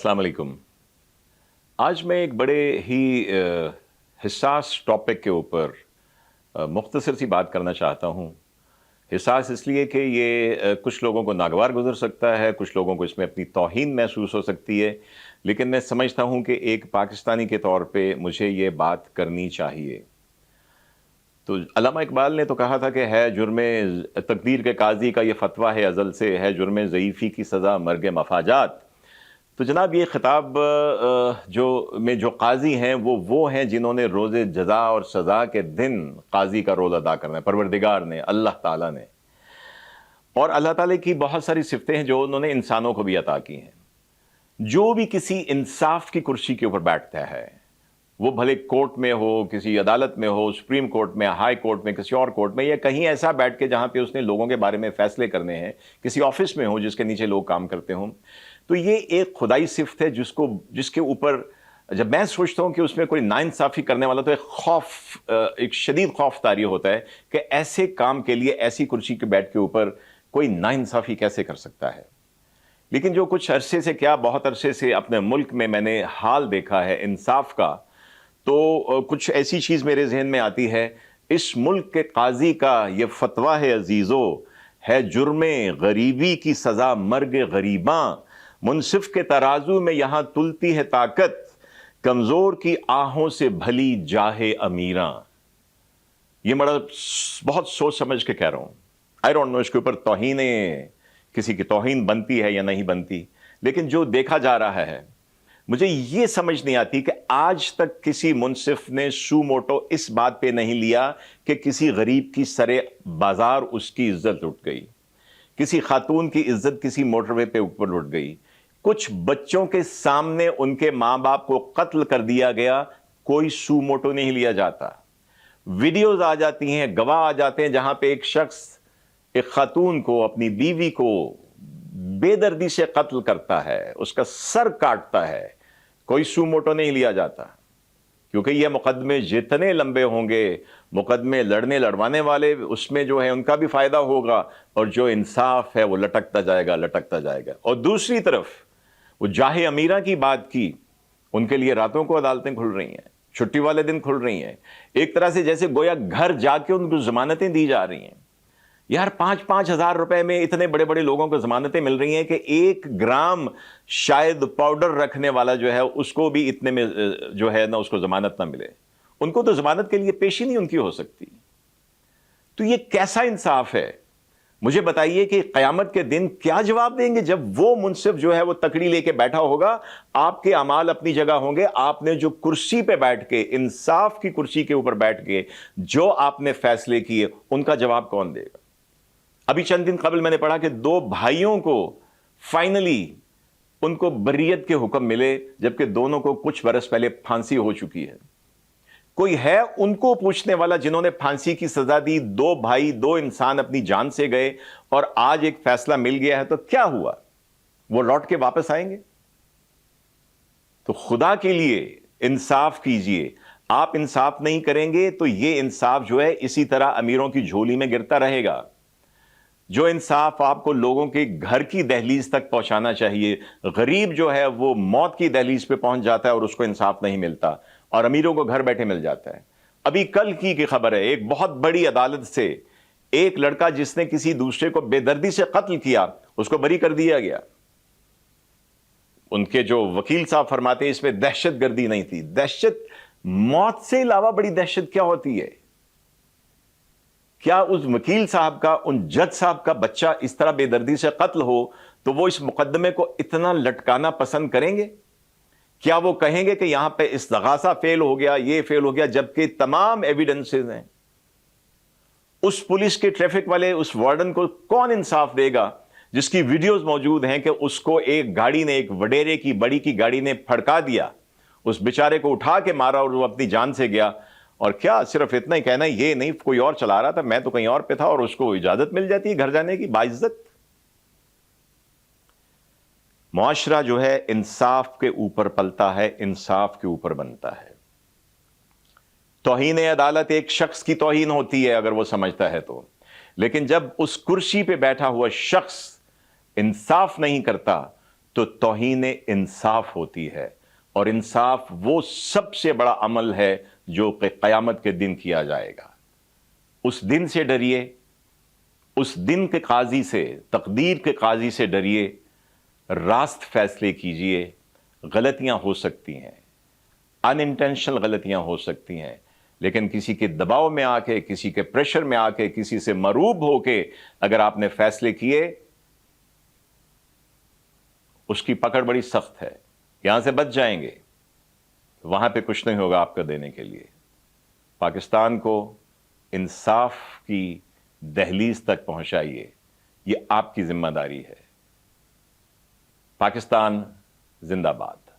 अस्सलाम वालेकुम। आज मैं एक बड़े ही हिस्सास टॉपिक के ऊपर मुख्तसर सी बात करना चाहता हूँ। हिस्सास इसलिए कि ये कुछ लोगों को नागवार गुजर सकता है, कुछ लोगों को इसमें अपनी तौहीन महसूस हो सकती है, लेकिन मैं समझता हूँ कि एक पाकिस्तानी के तौर पे मुझे ये बात करनी चाहिए। तो अल्लामा इकबाल ने तो कहा था कि है जुर्मे तकदीर के काजी का ये फतवा है अज़ल से, है जुर्मे ज़ईफ़ी की सज़ा मर्ग मफाजात। तो जनाब ये खिताब जो काजी हैं वो हैं जिन्होंने रोज़े जज़ा और सज़ा के दिन काजी का रोल अदा करना है, परवरदिगार ने, अल्लाह ताला ने। और अल्लाह ताला की बहुत सारी सिफ़तें हैं जो उन्होंने इंसानों को भी अता की हैं। जो भी किसी इंसाफ की कुर्सी के ऊपर बैठता है, वो भले कोर्ट में हो, किसी अदालत में हो, सुप्रीम कोर्ट में, हाई कोर्ट में, किसी और कोर्ट में, या कहीं ऐसा बैठ के जहां पे उसने लोगों के बारे में फैसले करने हैं, किसी ऑफिस में हो जिसके नीचे लोग काम करते हों, तो ये एक खुदाई सिफ्त है जिसके ऊपर जब मैं सोचता हूं कि उसमें कोई नाइंसाफी करने वाला, तो एक शदीद खौफ तारी होता है कि ऐसे काम के लिए ऐसी कुर्सी के बैठ के ऊपर कोई नाइंसाफी कैसे कर सकता है। लेकिन जो कुछ अरसे से, क्या बहुत अरसे से अपने मुल्क में मैंने हाल देखा है इंसाफ का, तो कुछ ऐसी चीज़ मेरे जहन में आती है। इस मुल्क के काजी का ये फतवा है अजीज़ो, है जुर्मे गरीबी की सज़ा मर्ग गरीबा, मुनसिफ के तराजू में यहाँ तुलती है ताकत, कमज़ोर की आहों से भली जाहे अमीरा। ये बहुत सोच समझ के कह रहा हूँ। आई डोंट नो इसके ऊपर किसी की तौहीन बनती है या नहीं बनती, लेकिन जो देखा जा रहा है, मुझे ये समझ नहीं आती कि आज तक किसी मुनसिफ ने सू मोटो इस बात पे नहीं लिया कि किसी गरीब की सरे बाजार उसकी इज्जत लुट गई, किसी खातून की इज्जत किसी मोटरवे पे ऊपर लुट गई, कुछ बच्चों के सामने उनके मां बाप को कत्ल कर दिया गया, कोई सू मोटो नहीं लिया जाता। वीडियोज आ जाती हैं, गवाह आ जाते हैं जहां पे एक शख्स एक खातून को, अपनी बीवी को बेदर्दी से कत्ल करता है, उसका सर काटता है, कोई सू मोटो नहीं लिया जाता, क्योंकि ये मुकदमे जितने लंबे होंगे, मुकदमे लड़वाने वाले उसमें जो है उनका भी फायदा होगा, और जो इंसाफ है वो लटकता जाएगा। और दूसरी तरफ वो जाहे अमीरा की बात की, उनके लिए रातों को अदालतें खुल रही हैं, छुट्टी वाले दिन खुल रही हैं, एक तरह से जैसे गोया घर जाके उनको जमानतें दी जा रही हैं। यार 5-5 हजार रुपए में इतने बड़े बड़े लोगों को जमानतें मिल रही हैं कि 1 ग्राम शायद पाउडर रखने वाला जो है उसको भी इतने में जो है ना उसको जमानत ना मिले। उनको तो जमानत के लिए पेश ही नहीं उनकी हो सकती। तो ये कैसा इंसाफ है? मुझे बताइए कि क़यामत के दिन क्या जवाब देंगे जब वो मुनसिफ जो है वो तकड़ी लेके बैठा होगा, आपके अमाल अपनी जगह होंगे, आपने जो कुर्सी पे बैठ के, इंसाफ की कुर्सी के ऊपर बैठ के जो आपने फैसले किए, उनका जवाब कौन देगा? अभी चंद दिन कबल मैंने पढ़ा कि 2 भाइयों को फाइनली उनको बरियत के हुक्म मिले, जबकि दोनों को कुछ बरस पहले फांसी हो चुकी है। कोई है उनको पूछने वाला जिन्होंने फांसी की सजा दी? 2 भाई, 2 इंसान अपनी जान से गए और आज एक फैसला मिल गया है, तो क्या हुआ? वो लौट के वापस आएंगे? तो खुदा के लिए इंसाफ कीजिए। आप इंसाफ नहीं करेंगे तो ये इंसाफ जो है इसी तरह अमीरों की झोली में गिरता रहेगा। जो इंसाफ आपको लोगों के घर की दहलीज तक पहुंचाना चाहिए, गरीब जो है वो मौत की दहलीज पे पहुंच जाता है और उसको इंसाफ नहीं मिलता, और अमीरों को घर बैठे मिल जाता है। अभी कल की खबर है, एक बहुत बड़ी अदालत से एक लड़का जिसने किसी दूसरे को बेदर्दी से कत्ल किया, उसको बरी कर दिया गया। उनके जो वकील साहब फरमाते हैं इसमें दहशत गर्दी नहीं थी। दहशत, मौत से अलावा बड़ी दहशत क्या होती है? क्या उस वकील साहब का, उन जज साहब का बच्चा इस तरह बेदर्दी से कत्ल हो तो वो इस मुकदमे को इतना लटकाना पसंद करेंगे? क्या वो कहेंगे कि यहां पे इस्तगासा फेल हो गया, ये फेल हो गया, जबकि तमाम एविडेंसेस हैं? उस पुलिस के ट्रैफिक वाले, उस वार्डन को कौन इंसाफ देगा जिसकी वीडियोस मौजूद हैं कि उसको एक गाड़ी ने, एक वडेरे की बड़ी की गाड़ी ने फड़का दिया, उस बेचारे को उठा के मारा और वो अपनी जान से गया? और क्या सिर्फ इतना ही कहना, ये नहीं कोई और चला रहा था, मैं तो कहीं और पे था, और उसको इजाजत मिल जाती है घर जाने की बाइज्जत? मुआशरा जो है इंसाफ के ऊपर पलता है, इंसाफ के ऊपर बनता है। तौहीन अदालत एक शख्स की तौहीन होती है अगर वो समझता है तो, लेकिन जब उस कुर्सी पे बैठा हुआ शख्स इंसाफ नहीं करता تو توہین انصاف ہوتی ہے، اور انصاف وہ سب سے بڑا عمل ہے جو کہ قیامت کے دن کیا جائے گا۔ اس دن سے ڈریے، اس دن کے قاضی سے، تقدیر کے قاضی سے ڈریے، راست فیصلے کیجئے۔ غلطیاں ہو سکتی ہیں، ان انٹینشنل غلطیاں ہو سکتی ہیں، لیکن کسی کے دباؤ میں آ کے، کسی کے پریشر میں آ کے، کسی سے مروب ہو کے اگر آپ نے فیصلے کیے، اس کی پکڑ بڑی سخت ہے۔ یہاں سے بچ جائیں گے، وہاں پہ کچھ نہیں ہوگا آپ کو دینے کے لیے۔ پاکستان کو انصاف کی دہلیز تک پہنچائیے، یہ آپ کی ذمہ داری ہے۔ پاکستان زندہ باد۔